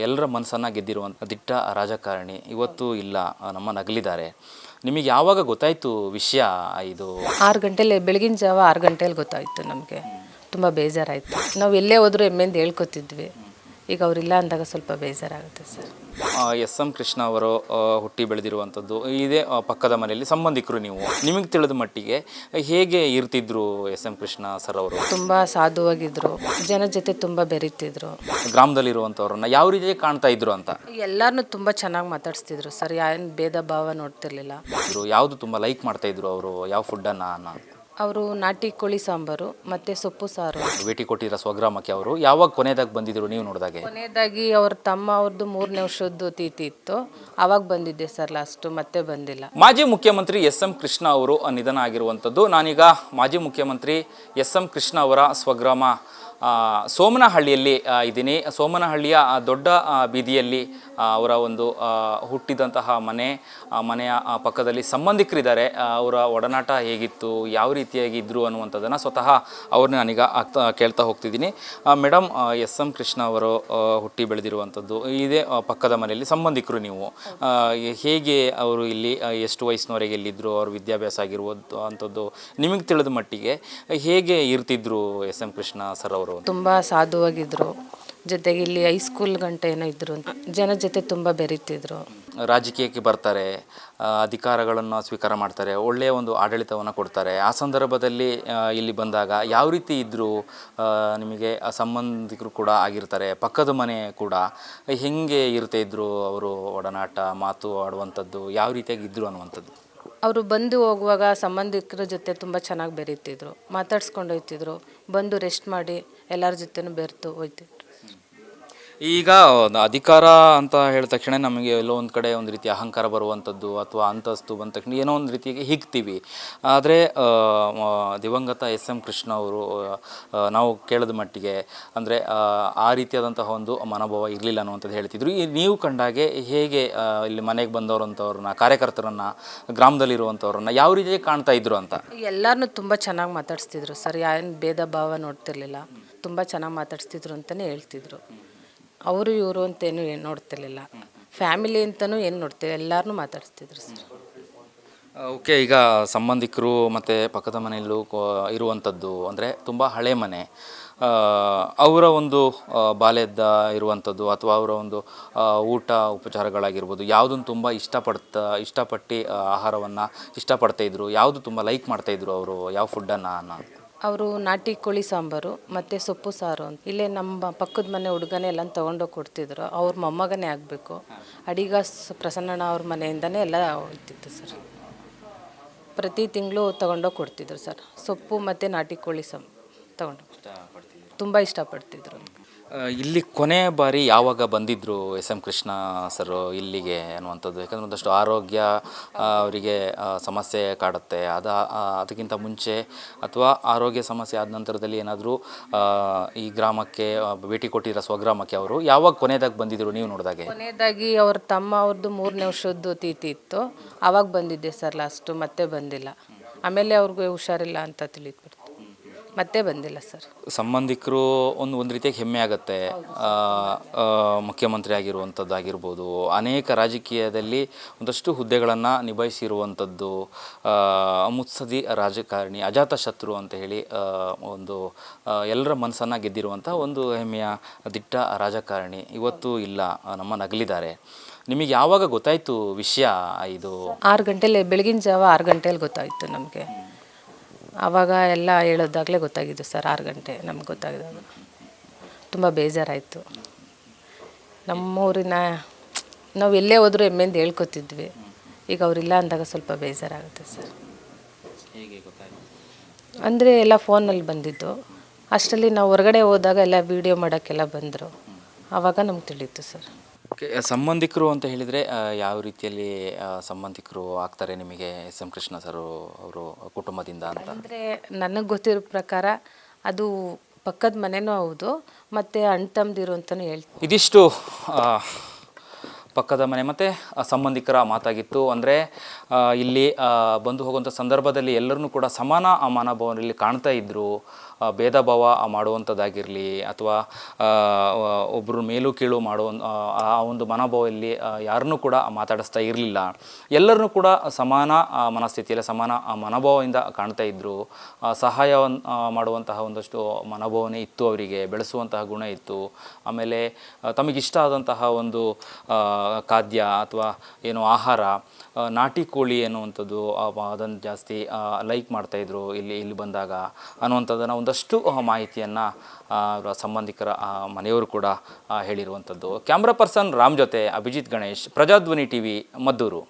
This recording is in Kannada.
ಎಲ್ಲರ ಮನಸ್ಸನ್ನು ಗೆದ್ದಿರುವಂಥ ದಿಟ್ಟ ರಾಜಕಾರಣಿ ಇವತ್ತು ಇಲ್ಲ, ನಮ್ಮನ್ನು ಅಗಲಿದ್ದಾರೆ. ನಿಮಗೆ ಯಾವಾಗ ಗೊತ್ತಾಯಿತು ವಿಷಯ ಇದು? 6 ಗಂಟೆಲಿ, ಬೆಳಗಿನ ಜಾವ 6 ಗಂಟೆಲಿ ಗೊತ್ತಾಯಿತು. ನಮಗೆ ತುಂಬ ಬೇಜಾರಾಯಿತು. ನಾವು ಎಲ್ಲೇ ಹೋದರೂ ಹೆಮ್ಮೆಯಿಂದ ಹೇಳ್ಕೊತಿದ್ವಿ. ಈಗ ಅವರಿಲ್ಲ ಅಂದಾಗ ಸ್ವಲ್ಪ ಬೇಜಾರಾಗುತ್ತೆ ಸರ್. ಎಸ್.ಎಂ. ಕೃಷ್ಣ ಅವರು ಹುಟ್ಟಿ ಬೆಳೆದಿರುವಂಥದ್ದು ಇದೇ ಪಕ್ಕದ ಮನೆಯಲ್ಲಿ ಸಂಬಂಧಿಕರು. ನಿಮಗೆ ತಿಳಿದ ಮಟ್ಟಿಗೆ ಹೇಗೆ ಇರ್ತಿದ್ರು ಎಸ್.ಎಂ. ಕೃಷ್ಣ ಸರ್ ಅವರು? ತುಂಬ ಸಾಧುವಾಗಿದ್ದರು, ಜನ ಜೊತೆ ತುಂಬ ಬೆರೀತಿದ್ರು. ಗ್ರಾಮದಲ್ಲಿರುವಂಥವ್ರನ್ನ ಯಾವ ರೀತಿ ಕಾಣ್ತಾ ಇದ್ರು ಅಂತ? ಎಲ್ಲರನ್ನೂ ತುಂಬ ಚೆನ್ನಾಗಿ ಮಾತಾಡಿಸ್ತಿದ್ರು ಸರ್. ಏನು ಭೇದ ಭಾವ ನೋಡ್ತಿರ್ಲಿಲ್ಲ. ಯಾವುದು ತುಂಬ ಲೈಕ್ ಮಾಡ್ತಾ ಇದ್ರು ಅವರು? ಯಾವ ಫುಡ್ಡನ್ನು? ಅವರು ನಾಟಿ ಕೋಳಿ ಸಾಂಬಾರು ಮತ್ತು ಸೊಪ್ಪು ಸಾರು. ಭೇಟಿ ಕೊಟ್ಟಿರೋ ಸ್ವಗ್ರಾಮಕ್ಕೆ ಅವರು ಯಾವಾಗ ಕೊನೆಯದಾಗಿ ಬಂದಿದ್ರು ನೀವು ನೋಡಿದಾಗೆ? ಕೊನೆಯದಾಗಿ ಅವ್ರ ತಮ್ಮ ಅವ್ರದ್ದು 3ನೇ ವರ್ಷದ್ದು ತಿಥಿ ಇತ್ತು, ಆವಾಗ ಬಂದಿದ್ದೆ ಸರ್. ಲಾಸ್ಟು ಮತ್ತೆ ಬಂದಿಲ್ಲ. ಮಾಜಿ ಮುಖ್ಯಮಂತ್ರಿ ಎಸ್.ಎಂ. ಕೃಷ್ಣ ಅವರು ನಿಧನ ಆಗಿರುವಂಥದ್ದು. ನಾನೀಗ ಮಾಜಿ ಮುಖ್ಯಮಂತ್ರಿ ಎಸ್.ಎಂ. ಕೃಷ್ಣ ಅವರ ಸ್ವಗ್ರಾಮ ಸೋಮನಹಳ್ಳಿಯಲ್ಲಿ ಇದ್ದೀನಿ. ಸೋಮನಹಳ್ಳಿಯ ದೊಡ್ಡ ಬೀದಿಯಲ್ಲಿ ಅವರ ಒಂದು ಹುಟ್ಟಿದಂತಹ ಮನೆಯ ಪಕ್ಕದಲ್ಲಿ ಸಂಬಂಧಿಕರಿದ್ದಾರೆ. ಅವರ ಒಡನಾಟ ಹೇಗಿತ್ತು, ಯಾವ ರೀತಿಯಾಗಿ ಇದ್ದರು ಅನ್ನುವಂಥದ್ದನ್ನು ಸ್ವತಃ ಅವ್ರನ್ನ ನಾನೀಗ ಕೇಳ್ತಾ ಹೋಗ್ತಿದ್ದೀನಿ. Madam, SM. ಕೃಷ್ಣ ಅವರು ಹುಟ್ಟಿ ಬೆಳೆದಿರುವಂಥದ್ದು ಇದೇ ಪಕ್ಕದ ಮನೆಯಲ್ಲಿ ಸಂಬಂಧಿಕರು. ಹೇಗೆ ಅವರು ಇಲ್ಲಿ ಎಷ್ಟು ವಯಸ್ಸಿನವರೆಗೆ ಎಲ್ಲಿದ್ದರು, ಅವ್ರ ವಿದ್ಯಾಭ್ಯಾಸ ಆಗಿರುವುದು ಅಂಥದ್ದು ನಿಮಗೆ ತಿಳಿದ ಮಟ್ಟಿಗೆ ಹೇಗೆ ಇರ್ತಿದ್ರು ಎಸ್.ಎಂ. ಕೃಷ್ಣ ಸರ್ ಅವರು? ತುಂಬ ಸಾಧುವಾಗಿದ್ದರು. ಜೊತೆಗೆ ಇಲ್ಲಿ ಹೈಸ್ಕೂಲ್ ಗಂಟೆ ಏನೋ ಇದ್ದರು. ಜನ ಜೊತೆ ತುಂಬ ಬೆರೀತಿದ್ರು. ರಾಜಕೀಯಕ್ಕೆ ಬರ್ತಾರೆ, ಅಧಿಕಾರಗಳನ್ನು ಸ್ವೀಕಾರ ಮಾಡ್ತಾರೆ, ಒಳ್ಳೆಯ ಒಂದು ಆಡಳಿತವನ್ನು ಕೊಡ್ತಾರೆ. ಆ ಸಂದರ್ಭದಲ್ಲಿ ಇಲ್ಲಿ ಬಂದಾಗ ಯಾವ ರೀತಿ ಇದ್ದರು? ನಿಮಗೆ ಸಂಬಂಧಿಕರು ಕೂಡ ಆಗಿರ್ತಾರೆ, ಪಕ್ಕದ ಮನೆ ಕೂಡ. ಹೆಂಗೆ ಇರ್ತಾ ಇದ್ರು ಅವರು? ಒಡನಾಟ, ಮಾತು ಆಡುವಂಥದ್ದು ಯಾವ ರೀತಿಯಾಗಿ ಇದ್ದರು ಅನ್ನುವಂಥದ್ದು? ಅವರು ಬಂದು ಹೋಗುವಾಗ ಸಂಬಂಧಿಕರ ಜೊತೆ ತುಂಬ ಚೆನ್ನಾಗಿ ಬೆರೀತಿದ್ರು, ಮಾತಾಡ್ಸ್ಕೊಂಡು ಹೋಗ್ತಿದ್ರು. ಬಂದು ರೆಸ್ಟ್ ಮಾಡಿ ಎಲ್ಲರ ಜೊತೆನೂ ಬೆರೆತು ಹೋಗ್ತಿದ್ರು. ಈಗ ಅಧಿಕಾರ ಅಂತ ಹೇಳಿದ ತಕ್ಷಣ ನಮಗೆ ಎಲ್ಲೋ ಒಂದು ಕಡೆ ಒಂದು ರೀತಿ ಅಹಂಕಾರ ಬರುವಂಥದ್ದು ಅಥವಾ ಅಂತಸ್ತು ಬಂದ ತಕ್ಷಣ ಏನೋ ಒಂದು ರೀತಿಯಾಗಿ ಹಿಗ್ತೀವಿ. ಆದರೆ ದಿವಂಗತ ಎಸ್.ಎಂ. ಕೃಷ್ಣ ಅವರು ನಾವು ಕೇಳಿದ ಮಟ್ಟಿಗೆ ಅಂದರೆ ಆ ರೀತಿಯಾದಂತಹ ಒಂದು ಮನೋಭಾವ ಇರಲಿಲ್ಲ ಅನ್ನುವಂಥದ್ದು ಹೇಳ್ತಿದ್ರು. ನೀವು ಕಂಡಾಗೆ ಹೇಗೆ ಇಲ್ಲಿ ಮನೆಗೆ ಬಂದವರಂಥವ್ರನ್ನ, ಕಾರ್ಯಕರ್ತರನ್ನು, ಗ್ರಾಮದಲ್ಲಿರುವಂಥವ್ರನ್ನ ಯಾವ ರೀತಿಯಾಗಿ ಕಾಣ್ತಾ ಇದ್ರು ಅಂತ? ಎಲ್ಲರನ್ನೂ ತುಂಬ ಚೆನ್ನಾಗಿ ಮಾತಾಡಿಸ್ತಿದ್ರು ಸರ್. ಏನು ಭೇದ ಭಾವ ನೋಡ್ತಿರ್ಲಿಲ್ಲ. ತುಂಬ ಚೆನ್ನಾಗಿ ಮಾತಾಡಿಸ್ತಿದ್ರು ಅಂತಲೇ ಹೇಳ್ತಿದ್ರು. ಅವರು ಇವರು ಅಂತೇನು ಏನು ನೋಡ್ತಿರ್ಲಿಲ್ಲ. ಫ್ಯಾಮಿಲಿ ಅಂತಲೂ ಏನು ನೋಡ್ತೀವಿ, ಎಲ್ಲರನ್ನೂ ಮಾತಾಡಿಸ್ತಿದ್ರು ಸರ್. ಓಕೆ. ಈಗ ಸಂಬಂಧಿಕರು ಮತ್ತು ಪಕ್ಕದ ಮನೆಯಲ್ಲೂ ಇರುವಂಥದ್ದು ಅಂದರೆ ತುಂಬ ಹಳೆ ಮನೆ. ಅವರ ಒಂದು ಬಾಲ್ಯದ ಇರುವಂಥದ್ದು ಅಥವಾ ಅವರ ಒಂದು ಊಟ ಉಪಚಾರಗಳಾಗಿರ್ಬೋದು, ಯಾವುದನ್ನು ತುಂಬ ಇಷ್ಟಪಟ್ಟು ಆಹಾರವನ್ನು ಇಷ್ಟಪಡ್ತಾಯಿದ್ರು, ಯಾವುದು ತುಂಬ ಲೈಕ್ ಮಾಡ್ತಾಯಿದ್ರು ಅವರು? ಯಾವ ಫುಡ್ಡನ್ನು? ಅವರು ನಾಟಿ ಕೋಳಿ ಸಾಂಬಾರು ಮತ್ತು ಸೊಪ್ಪು ಸಾರು ಅಂತ. ಇಲ್ಲೇ ನಮ್ಮ ಪಕ್ಕದ ಮನೆ ಹುಡುಗನೇ ಎಲ್ಲ ತೊಗೊಂಡೋಗಿ ಕೊಡ್ತಿದ್ರು. ಅವ್ರ ಮೊಮ್ಮಗನೇ ಆಗಬೇಕು. ಅಡಿಗ ಪ್ರಸನ್ನಣ್ಣ ಅವ್ರ ಮನೆಯಿಂದನೇ ಎಲ್ಲ ಹೋಗ್ತಿತ್ತು ಸರ್. ಪ್ರತಿ ತಿಂಗಳು ತೊಗೊಂಡೋಗಿ ಕೊಡ್ತಿದ್ರು ಸರ್. ಸೊಪ್ಪು ಮತ್ತು ನಾಟಿ ಕೋಳಿ ತೊಗೊಂಡು ತುಂಬ ಇಷ್ಟಪಡ್ತಿದ್ರು. ಇಲ್ಲಿ ಕೊನೆ ಬಾರಿ ಯಾವಾಗ ಬಂದಿದ್ದರು ಎಸ್.ಎಂ. ಕೃಷ್ಣ ಸರ್ ಇಲ್ಲಿಗೆ ಅನ್ನುವಂಥದ್ದು? ಯಾಕಂದರೆ ಒಂದಷ್ಟು ಆರೋಗ್ಯ ಅವರಿಗೆ ಸಮಸ್ಯೆ ಕಾಡುತ್ತೆ. ಅದಕ್ಕಿಂತ ಮುಂಚೆ ಅಥವಾ ಆರೋಗ್ಯ ಸಮಸ್ಯೆ ಆದ ನಂತರದಲ್ಲಿ ಏನಾದರೂ ಈ ಗ್ರಾಮಕ್ಕೆ ಭೇಟಿ ಕೊಟ್ಟಿರೋ ಸ್ವಗ್ರಾಮಕ್ಕೆ ಅವರು ಯಾವಾಗ ಕೊನೆಯದಾಗಿ ಬಂದಿದ್ದರು ನೀವು ನೋಡಿದಾಗೆ? ಕೊನೆಯದಾಗಿ ಅವ್ರ ತಮ್ಮ ಅವ್ರದ್ದು 3ನೇ ವರ್ಷದ್ದು ತಿಥಿ ಇತ್ತು, ಆವಾಗ ಬಂದಿದ್ದೆ ಸರ್. ಲಾಸ್ಟು ಮತ್ತೆ ಬಂದಿಲ್ಲ. ಆಮೇಲೆ ಅವ್ರಿಗೆ ಹುಷಾರಿಲ್ಲ ಅಂತ ತಿಳಿದ್ಬಿಡ್ತು, ಮತ್ತೆ ಬಂದಿಲ್ಲ ಸರ್. ಸಂಬಂಧಿಕರು ಒಂದು ರೀತಿಯಾಗಿ ಹೆಮ್ಮೆ ಆಗುತ್ತೆ. ಮುಖ್ಯಮಂತ್ರಿ ಆಗಿರುವಂಥದ್ದಾಗಿರ್ಬೋದು, ಅನೇಕ ರಾಜಕೀಯದಲ್ಲಿ ಒಂದಷ್ಟು ಹುದ್ದೆಗಳನ್ನು ನಿಭಾಯಿಸಿರುವಂಥದ್ದು, ಮುತ್ಸದಿ ರಾಜಕಾರಣಿ, ಅಜಾತ ಶತ್ರು ಅಂತ ಹೇಳಿ ಒಂದು ಎಲ್ಲರ ಮನಸ್ಸನ್ನು ಗೆದ್ದಿರುವಂಥ ಒಂದು ಹೆಮ್ಮೆಯ ದಿಟ್ಟ ರಾಜಕಾರಣಿ ಇವತ್ತು ಇಲ್ಲ, ನಮ್ಮನ್ನು ಅಗಲಿದ್ದಾರೆ. ನಿಮಗೆ ಯಾವಾಗ ಗೊತ್ತಾಯಿತು ವಿಷಯ ಇದು? 6 ಗಂಟೆಲಿ, ಬೆಳಗಿನ ಜಾವ 6 ಗಂಟೆಲಿ ಗೊತ್ತಾಯಿತು ನಮಗೆ. ಆವಾಗ ಎಲ್ಲ ಹೇಳೋದಾಗಲೇ ಗೊತ್ತಾಗಿದ್ದು ಸರ್. 6 ಗಂಟೆ ನಮ್ಗೆ ಗೊತ್ತಾಗಿದ್ದಾಗ ತುಂಬ ಬೇಜಾರಾಯಿತು. ನಮ್ಮೂರಿನ ನಾವು ಎಲ್ಲೇ ಹೋದರೂ ಹೆಮ್ಮೆಯಿಂದ ಹೇಳ್ಕೊತಿದ್ವಿ. ಈಗ ಅವರಿಲ್ಲ ಅಂದಾಗ ಸ್ವಲ್ಪ ಬೇಜಾರಾಗುತ್ತೆ ಸರ್. ಹೇಗೆ ಗೊತ್ತಾಯಿತು? ಅಂದರೆ ಎಲ್ಲ ಫೋನಲ್ಲಿ ಬಂದಿದ್ದು. ಅಷ್ಟರಲ್ಲಿ ನಾವು ಹೊರಗಡೆ ಹೋದಾಗ ಎಲ್ಲ ವೀಡಿಯೋ ಮಾಡೋಕ್ಕೆಲ್ಲ ಬಂದರು. ಆವಾಗ ನಮ್ಗೆ ತಿಳಿಯಿತು ಸರ್. ಓಕೆ. ಸಂಬಂಧಿಕರು ಅಂತ ಹೇಳಿದರೆ ಯಾವ ರೀತಿಯಲ್ಲಿ ಸಂಬಂಧಿಕರು ಆಗ್ತಾರೆ ನಿಮಗೆ ಎಸ್.ಎಂ. ಕೃಷ್ಣ ಸರ್ ಅವರು ಕುಟುಂಬದಿಂದ ಅಂತ? ಅಂದರೆ ನನಗೆ ಗೊತ್ತಿರೋ ಪ್ರಕಾರ ಅದು ಪಕ್ಕದ ಮನೆಯೂ ಹೌದು, ಮತ್ತು ಅಣ್ಣ ತಮ್ಮದಿರು ಅಂತಲೂ ಹೇಳ್ತೀನಿ. ಇದಿಷ್ಟು ಪಕ್ಕದ ಮನೆ ಮತ್ತು ಸಂಬಂಧಿಕರ ಮಾತಾಗಿತ್ತು. ಅಂದರೆ ಇಲ್ಲಿ ಬಂದು ಹೋಗುವಂಥ ಸಂದರ್ಭದಲ್ಲಿ ಎಲ್ಲರನ್ನೂ ಕೂಡ ಸಮಾನ ಮನೋಭಾವನೆಯಲ್ಲಿ ಕಾಣ್ತಾ ಇದ್ದರು. ಭೇದ ಭಾವ ಮಾಡುವಂಥದ್ದಾಗಿರಲಿ ಅಥವಾ ಒಬ್ಬರು ಮೇಲು ಕೀಳು ಮಾಡುವ ಆ ಒಂದು ಮನೋಭಾವದಲ್ಲಿ ಯಾರನ್ನೂ ಕೂಡ ಮಾತಾಡಿಸ್ತಾ ಇರಲಿಲ್ಲ. ಎಲ್ಲರನ್ನೂ ಕೂಡ ಸಮಾನ ಮನಸ್ಥಿತಿಯಲ್ಲಿ ಸಮಾನ ಮನೋಭಾವದಿಂದ ಕಾಣ್ತಾ ಇದ್ದರು. ಸಹಾಯವನ್ನು ಮಾಡುವಂತಹ ಒಂದಷ್ಟು ಮನೋಭಾವನೆ ಇತ್ತು, ಅವರಿಗೆ ಬೆಳೆಸುವಂತಹ ಗುಣ ಇತ್ತು. ಆಮೇಲೆ ತಮಗಿಷ್ಟ ಆದಂತಹ ಒಂದು ಖಾದ್ಯ ಅಥವಾ ಏನು ಆಹಾರ, ನಾಟಿ ಕೋಳಿ ಅನ್ನುವಂಥದ್ದು ಅದನ್ನು ಜಾಸ್ತಿ ಲೈಕ್ ಮಾಡ್ತಾಯಿದ್ರು ಇಲ್ಲಿ ಬಂದಾಗ ಅನ್ನುವಂಥದ್ದನ್ನು ಒಂದಷ್ಟು ಮಾಹಿತಿಯನ್ನು ಸಂಬಂಧಿಕರ ಮನೆಯವರು ಕೂಡ ಹೇಳಿರುವಂಥದ್ದು. ಕ್ಯಾಮ್ರಾ ಪರ್ಸನ್ ರಾಮ್ ಜೊತೆ ಅಭಿಜಿತ್ ಗಣೇಶ್, ಪ್ರಜಾಧ್ವನಿ ಟಿವಿ, ಮದ್ದೂರು.